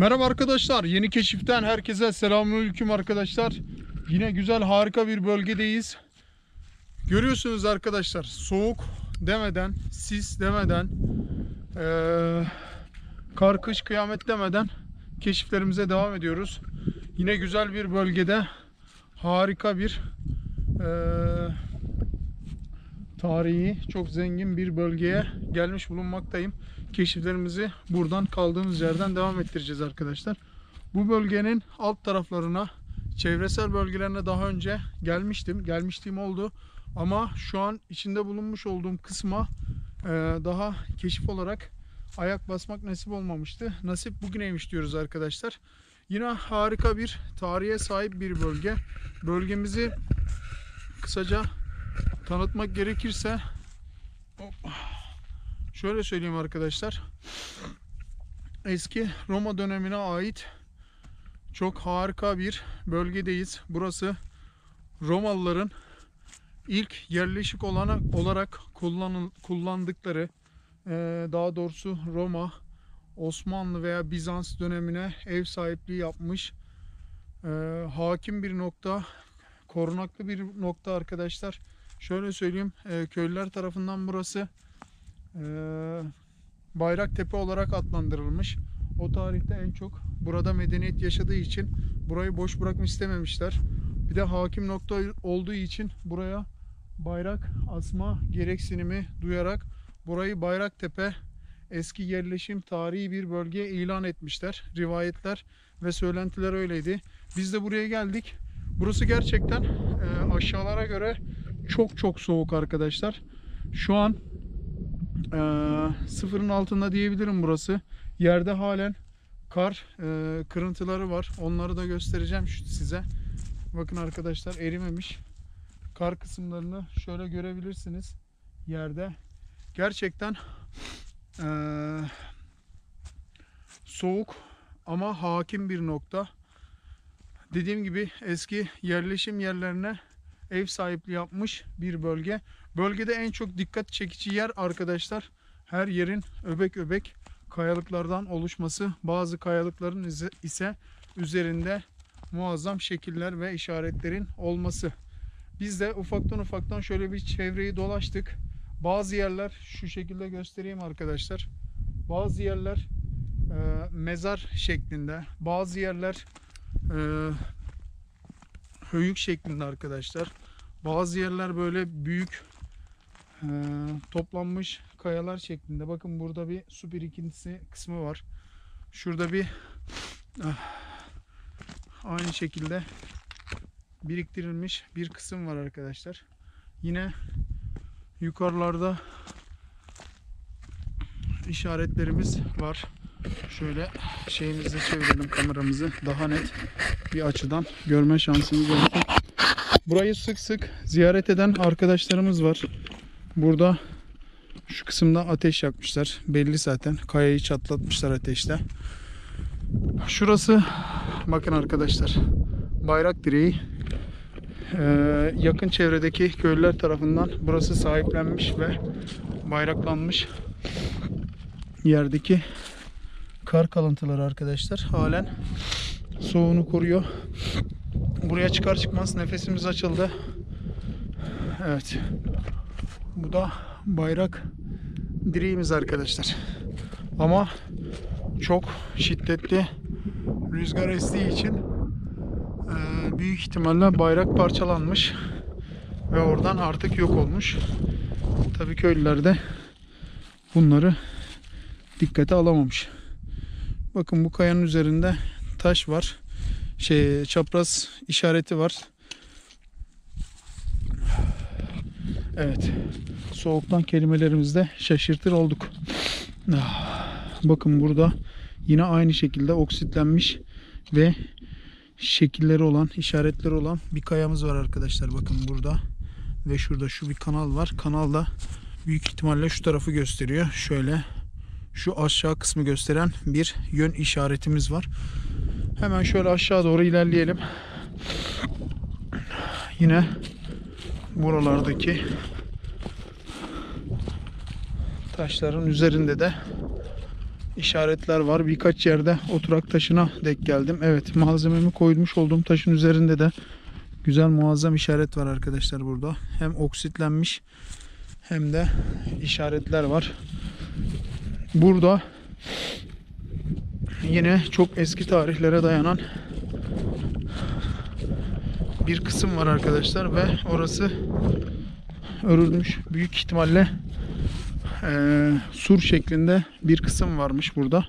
Merhaba arkadaşlar, yeni keşiften herkese selamünaleyküm arkadaşlar. Yine güzel, harika bir bölgedeyiz. Görüyorsunuz arkadaşlar, soğuk demeden, sis demeden, kar kış kıyamet demeden keşiflerimize devam ediyoruz. Yine güzel bir bölgede, harika bir tarihi çok zengin bir bölgeye gelmiş bulunmaktayım. Keşiflerimizi buradan kaldığımız yerden devam ettireceğiz arkadaşlar. Bu bölgenin alt taraflarına, çevresel bölgelerine daha önce gelmişliğim oldu. Ama şu an içinde bulunmuş olduğum kısma daha keşif olarak ayak basmak nasip olmamıştı. Nasip bugüneymiş diyoruz arkadaşlar. Yine harika bir tarihe sahip bir bölge. Bölgemizi kısaca tanıtmak gerekirse şöyle söyleyeyim arkadaşlar. Eski Roma dönemine ait çok harika bir bölgedeyiz. Burası Romalıların ilk yerleşik olarak kullandıkları, daha doğrusu Roma, Osmanlı veya Bizans dönemine ev sahipliği yapmış hakim bir nokta, korunaklı bir nokta arkadaşlar. Şöyle söyleyeyim, köylüler tarafından burası Bayraktepe olarak adlandırılmış. O tarihte en çok burada medeniyet yaşadığı için burayı boş bırakmak istememişler. Bir de hakim nokta olduğu için buraya bayrak asma gereksinimi duyarak burayı Bayraktepe, eski yerleşim tarihi bir bölge ilan etmişler. Rivayetler ve söylentiler öyleydi. Biz de buraya geldik. Burası gerçekten aşağılara göre çok soğuk arkadaşlar. Şu an sıfırın altında diyebilirim burası. Yerde halen kar kırıntıları var. Onları da göstereceğim size. Bakın arkadaşlar, erimemiş. Kar kısımlarını şöyle görebilirsiniz yerde. Gerçekten soğuk ama hakim bir nokta. Dediğim gibi eski yerleşim yerlerine ev sahipliği yapmış bir bölge. Bölgede en çok dikkat çekici yer arkadaşlar, her yerin öbek öbek kayalıklardan oluşması. Bazı kayalıkların ise üzerinde muazzam şekiller ve işaretlerin olması. Biz de ufaktan şöyle bir çevreyi dolaştık. Bazı yerler şu şekilde göstereyim arkadaşlar. Bazı yerler mezar şeklinde, bazı yerler höyük şeklinde arkadaşlar. Bazı yerler böyle büyük toplanmış kayalar şeklinde. Bakın burada bir su birikintisi kısmı var. Şurada bir aynı şekilde biriktirilmiş bir kısım var arkadaşlar. Yine yukarılarda işaretlerimiz var. Şöyle şeyimizi çevirelim, kameramızı daha net bir açıdan görme şansımız olsun. Burayı sık sık ziyaret eden arkadaşlarımız var. Burada şu kısımda ateş yakmışlar. Belli zaten. Kayayı çatlatmışlar ateşte. Şurası bakın arkadaşlar, bayrak direği. Yakın çevredeki köylüler tarafından burası sahiplenmiş ve bayraklanmış. Yerdeki kar kalıntıları arkadaşlar halen soğuğunu koruyor. Buraya çıkar çıkmaz nefesimiz açıldı. Evet. Bu da bayrak direğimiz arkadaşlar. Ama çok şiddetli rüzgar estiği için büyük ihtimalle bayrak parçalanmış ve oradan artık yok olmuş. Tabii köylüler de bunları dikkate alamamış. Bakın bu kayanın üzerinde taş var. Çapraz işareti var. Evet. Soğuktan kelimelerimizde şaşırtır olduk. Bakın burada yine aynı şekilde oksitlenmiş ve şekilleri olan, işaretleri olan bir kayamız var arkadaşlar. Bakın burada ve şurada şu bir kanal var. Kanal da büyük ihtimalle şu tarafı gösteriyor. Şöyle şu aşağı kısmı gösteren bir yön işaretimiz var. Hemen şöyle aşağı doğru ilerleyelim. Yine buralardaki taşların üzerinde de işaretler var. Birkaç yerde oturak taşına denk geldim. Evet, malzememi koymuş olduğum taşın üzerinde de güzel muazzam işaret var arkadaşlar burada. Hem oksitlenmiş hem de işaretler var. Burada yine çok eski tarihlere dayanan bir kısım var arkadaşlar ve orası örülmüş. Büyük ihtimalle sur şeklinde bir kısım varmış burada.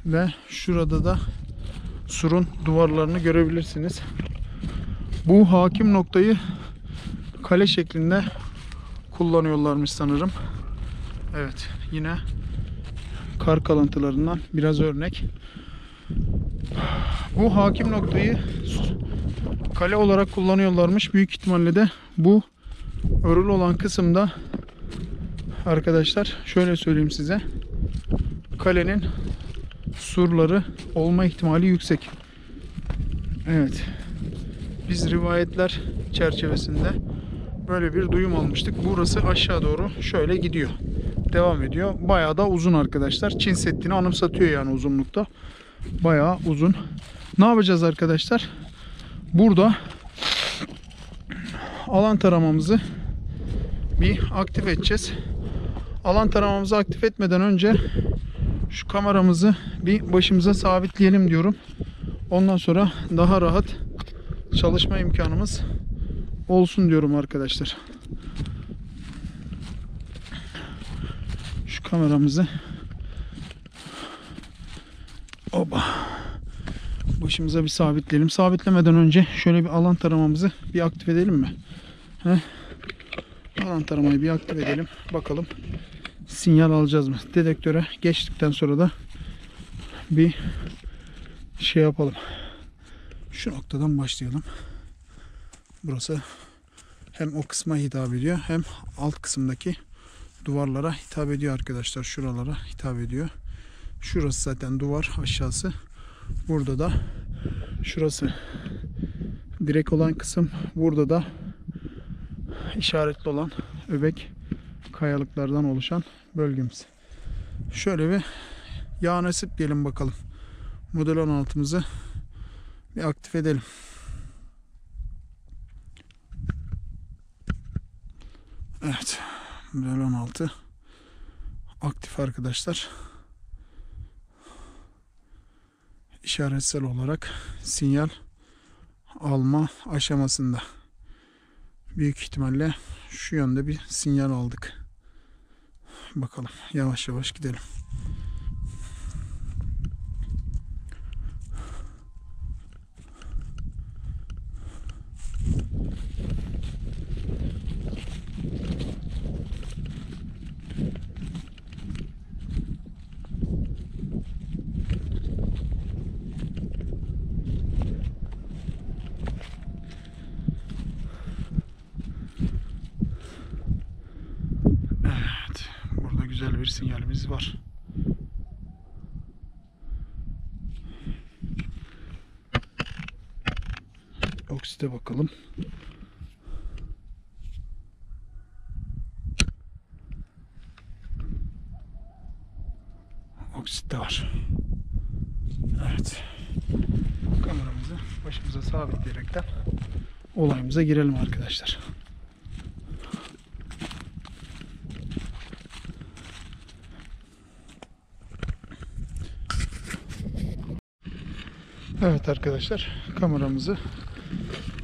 Ve şurada da surun duvarlarını görebilirsiniz. Bu hakim noktayı kale şeklinde kullanıyorlarmış sanırım. Evet, yine kar kalıntılarından biraz örnek. Bu hakim noktayı kale olarak kullanıyorlarmış. Büyük ihtimalle de bu örülü olan kısımda arkadaşlar şöyle söyleyeyim size, kalenin surları olma ihtimali yüksek. Evet, biz rivayetler çerçevesinde böyle bir duyum almıştık. Burası aşağı doğru şöyle gidiyor, devam ediyor. Bayağı da uzun arkadaşlar. Çin Seddi'ni anımsatıyor yani uzunlukta. Bayağı uzun. Ne yapacağız arkadaşlar? Burada alan taramamızı bir aktif edeceğiz. Alan taramamızı aktif etmeden önce şu kameramızı bir başımıza sabitleyelim diyorum. Ondan sonra daha rahat çalışma imkanımız olsun diyorum arkadaşlar. Şu kameramızı başımıza bir sabitleyelim. Sabitlemeden önce şöyle bir alan taramamızı bir aktif edelim mi? Alan taramayı bir aktif edelim. Bakalım sinyal alacağız mı? Dedektöre geçtikten sonra da bir şey yapalım. Şu noktadan başlayalım. Burası hem o kısma hitap ediyor hem alt kısımdaki duvarlara hitap ediyor arkadaşlar. Şuralara hitap ediyor. Şurası zaten duvar, aşağısı. Burada da şurası direk olan kısım. Burada da işaretli olan öbek kayalıklardan oluşan bölgemiz. Şöyle bir ya nasip diyelim bakalım. Model 16'mızı bir aktif edelim. Evet. Model 16 aktif arkadaşlar. İşaretsel olarak sinyal alma aşamasında. Büyük ihtimalle şu yönde bir sinyal aldık. Bakalım, yavaş yavaş gidelim. Güzel bir sinyalimiz var. Oksite bakalım. Oksit de var. Evet. Kameramızı başımıza sabitleyerekten olayımıza girelim arkadaşlar. Evet arkadaşlar, kameramızı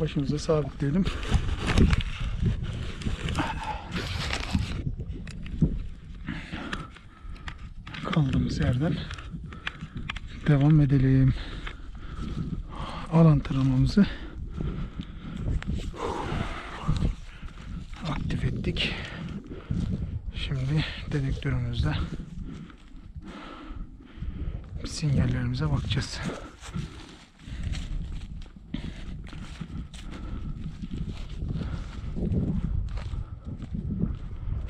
başımıza sabitleyelim. Kaldığımız yerden devam edelim. Alan taramamızı aktif ettik. Şimdi dedektörümüzde sinyallerimize bakacağız.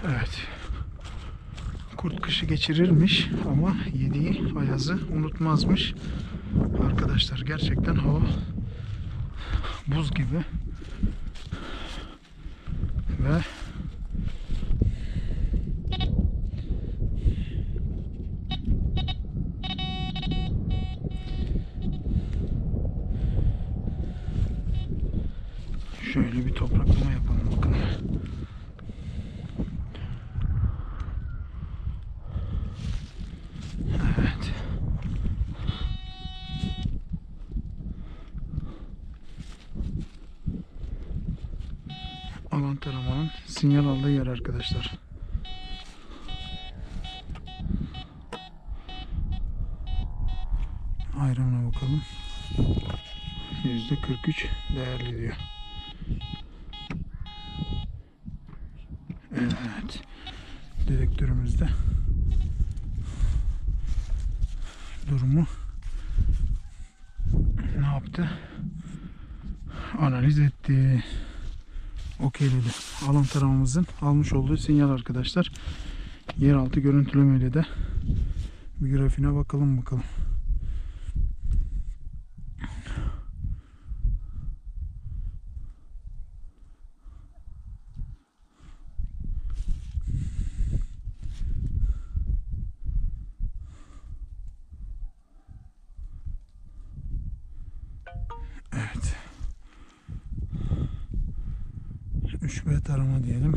Evet. Kurt kışı geçirirmiş ama yediği ayazı unutmazmış. Arkadaşlar gerçekten hava buz gibi. Ve Şöyle bir topraklama yapalım bakalım. Evet. Alan taramanın sinyal aldığı yer arkadaşlar. Ayranına bakalım. %43 değerli diyor. Evet. Dedektörümüzde durumu ne yaptı? Analiz etti. Okeyledi. Alan taramamızın almış olduğu sinyal arkadaşlar. Yeraltı görüntülemeyle de bir grafiğine bakalım. Evet. 3B tarama diyelim.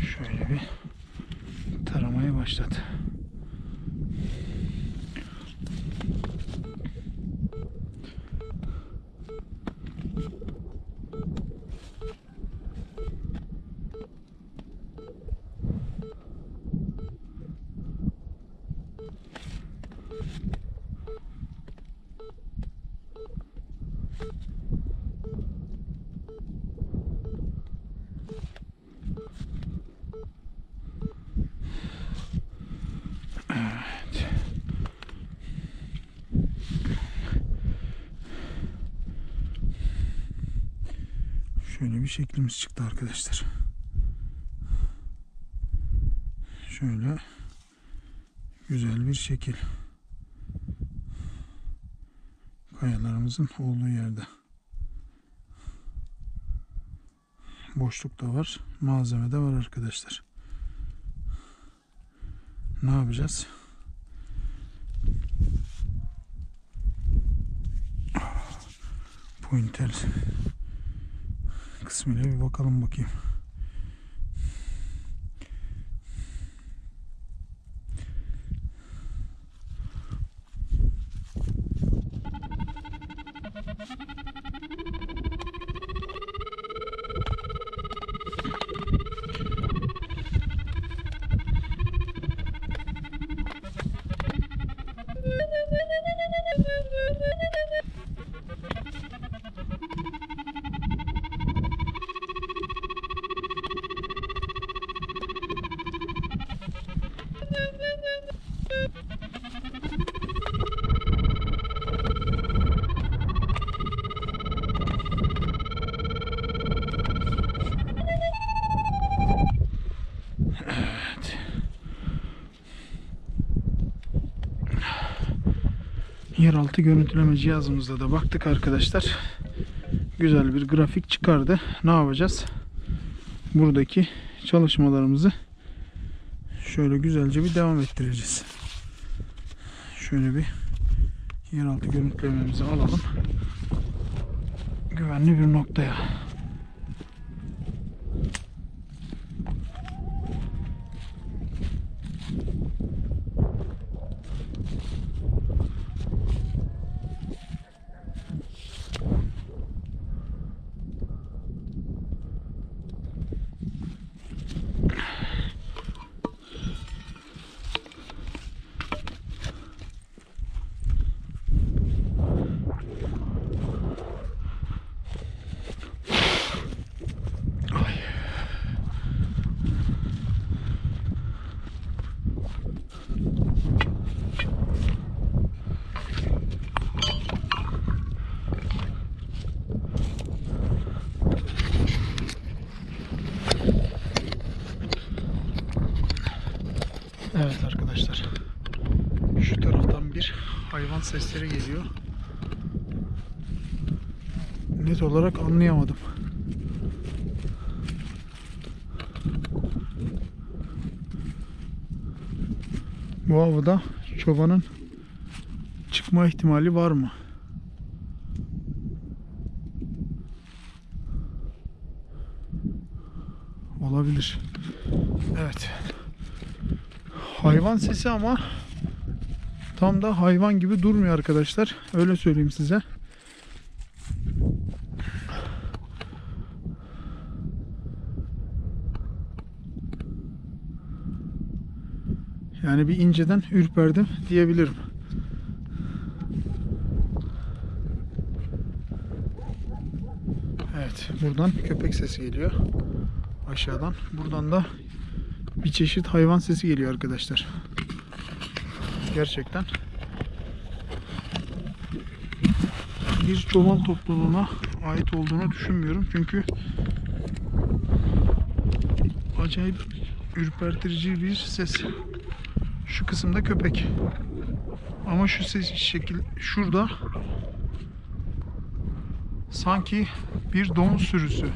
Şöyle bir taramayı başlat. Evet. Şöyle bir şeklimiz çıktı arkadaşlar. Şöyle güzel bir şekil. Kayalarımızın olduğu yerde. Boşluk da var. Malzeme de var arkadaşlar. Ne yapacağız? Pointer kısmıyla bir bakalım. Yeraltı görüntüleme cihazımızda da baktık arkadaşlar. Güzel bir grafik çıkardı. Ne yapacağız? Buradaki çalışmalarımızı şöyle güzelce bir devam ettireceğiz. Şöyle bir yeraltı görüntülememizi alalım. Güvenli bir noktaya. Evet arkadaşlar. Şu taraftan bir hayvan sesleri geliyor. Net olarak anlayamadım. Bu avı da çobanın çıkma ihtimali var mı? Olabilir. Evet. Hayvan sesi ama tam da hayvan gibi durmuyor arkadaşlar. Öyle söyleyeyim size. Yani bir inceden ürperdim diyebilirim. Evet, buradan köpek sesi geliyor. Aşağıdan. Buradan da bir çeşit hayvan sesi geliyor arkadaşlar. Gerçekten bir çoban topluluğuna ait olduğunu düşünmüyorum. Çünkü acayip ürpertici bir ses. Şu kısımda köpek. Ama şu ses şekil şurada sanki bir domuz sürüsü.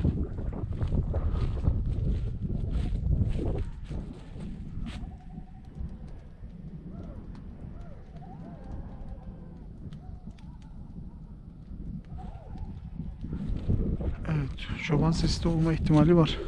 Evet, çoban sesi de olma ihtimali var.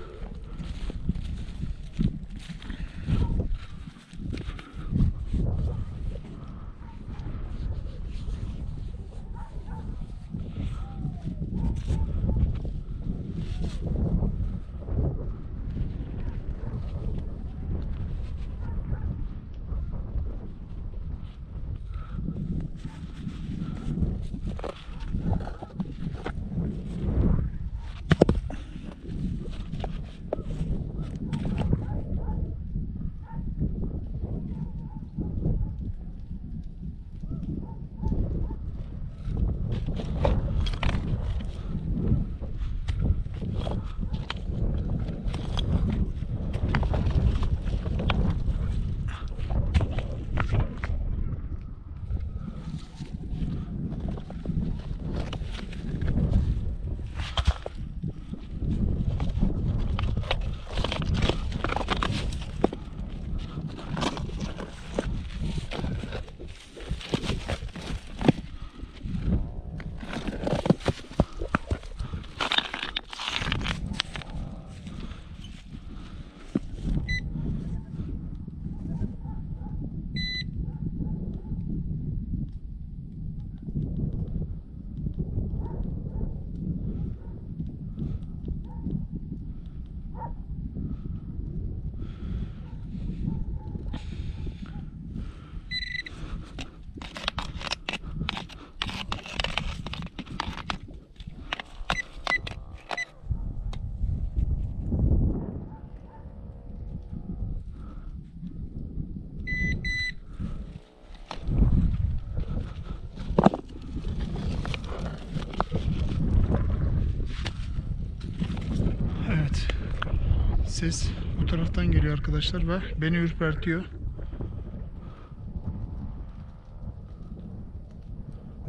Ses bu taraftan geliyor arkadaşlar ve beni ürpertiyor.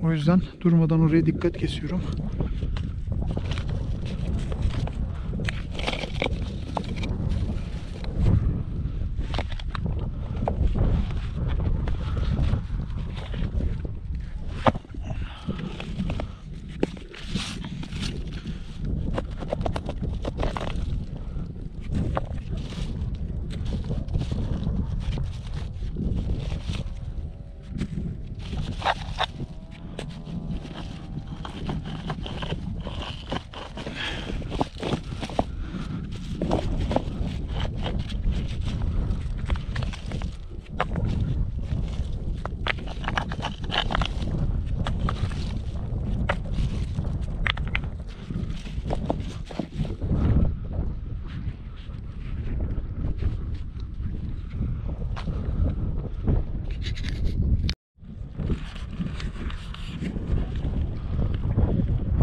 O yüzden durmadan oraya dikkat kesiyorum.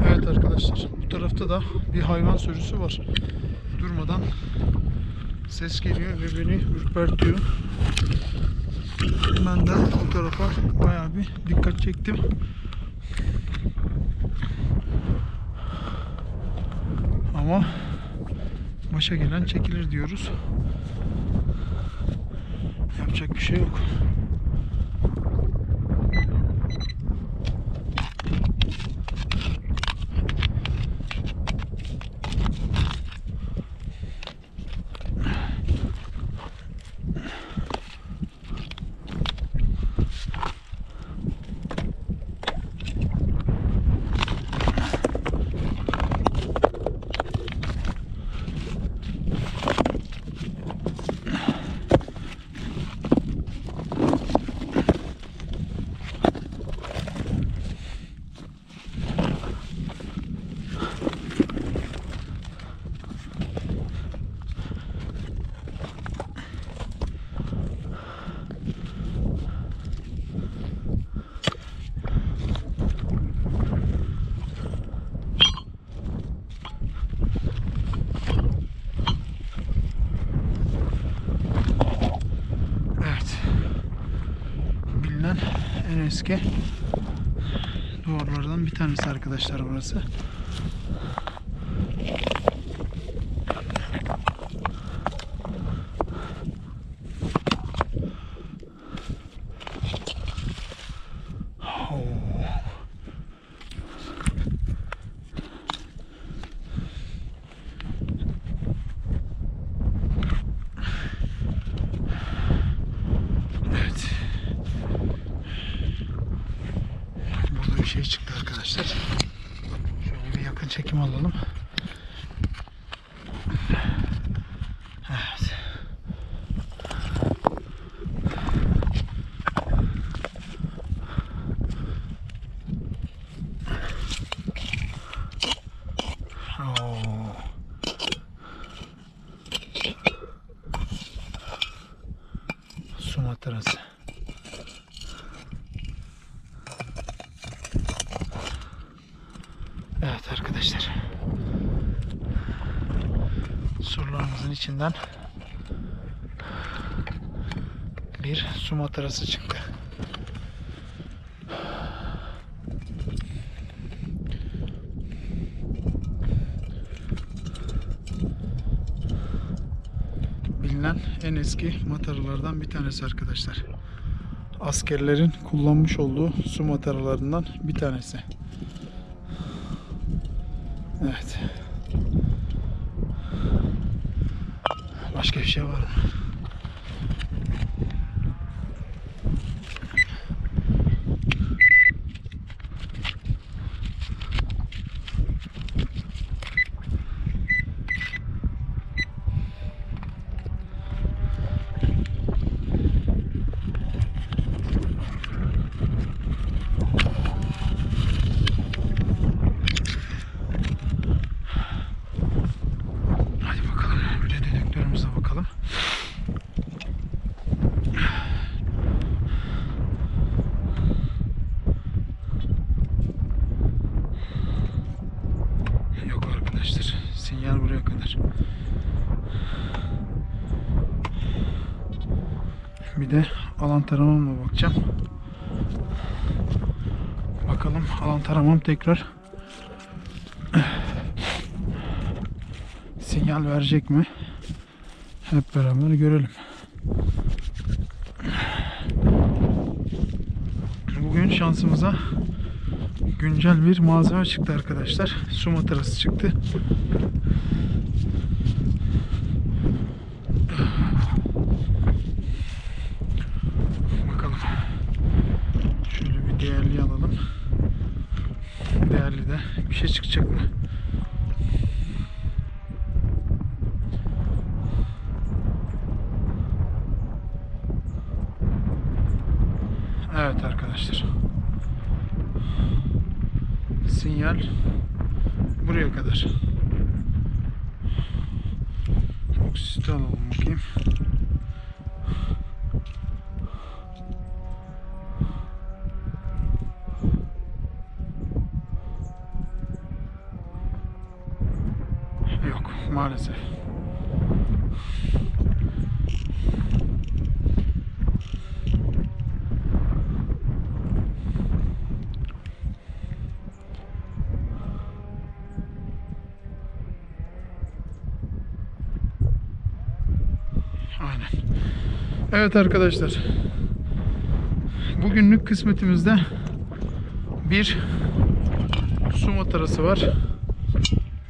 Evet arkadaşlar, bu tarafta da bir hayvan sürüsü var. Durmadan ses geliyor ve beni ürpertiyor. Ben de bu tarafa bayağı bir dikkat çektim. Ama başa gelen çekilir diyoruz. Yapacak bir şey yok. en eski duvarlardan bir tanesi arkadaşlar burası. Şey çıktı arkadaşlar. Şöyle bir yakın çekim alalım. Evet. Oo. Su matarası. Evet arkadaşlar, surlarımızın içinden bir su matarası çıktı. Bilinen en eski mataralardan bir tanesi arkadaşlar. Askerlerin kullanmış olduğu su mataralarından bir tanesi. Evet. Başka bir şey var mı? Bakalım. Yok arkadaşlar. Sinyal buraya kadar. Bir de alan taramamla bakacağım. Bakalım alan taramam tekrar sinyal verecek mi? Hep beraber görelim. Bugün şansımıza güncel bir malzeme çıktı arkadaşlar. Su matarası çıktı. Bakalım. Şöyle bir değerli alalım. Değerli de bir şey çıkacak mı? Evet arkadaşlar. Sinyal buraya kadar. Oksiti alalım bakayım. Yok maalesef. Aynen. Evet arkadaşlar. Bugünlük kısmetimizde bir su matarası var.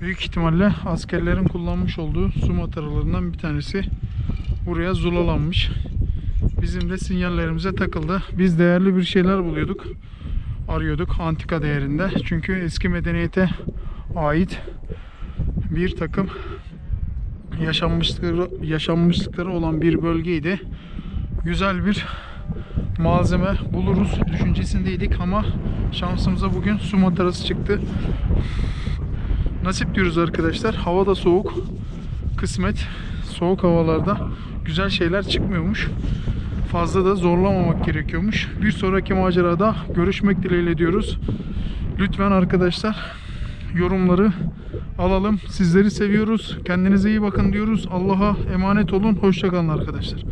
Büyük ihtimalle askerlerin kullanmış olduğu su mataralarından bir tanesi buraya zulalanmış. Bizim de sinyallerimize takıldı. Biz değerli bir şeyler buluyorduk. Arıyorduk antika değerinde. Çünkü eski medeniyete ait bir takım yaşanmışlıkları olan bir bölgeydi. Güzel bir malzeme buluruz düşüncesindeydik ama şansımıza bugün su matarası çıktı. Nasip diyoruz arkadaşlar. Hava da soğuk. Kısmet. Soğuk havalarda güzel şeyler çıkmıyormuş. Fazla da zorlamamak gerekiyormuş. Bir sonraki macerada görüşmek dileğiyle diyoruz. Lütfen arkadaşlar yorumları alalım. Sizleri seviyoruz. Kendinize iyi bakın diyoruz. Allah'a emanet olun. Hoşça kalın arkadaşlar.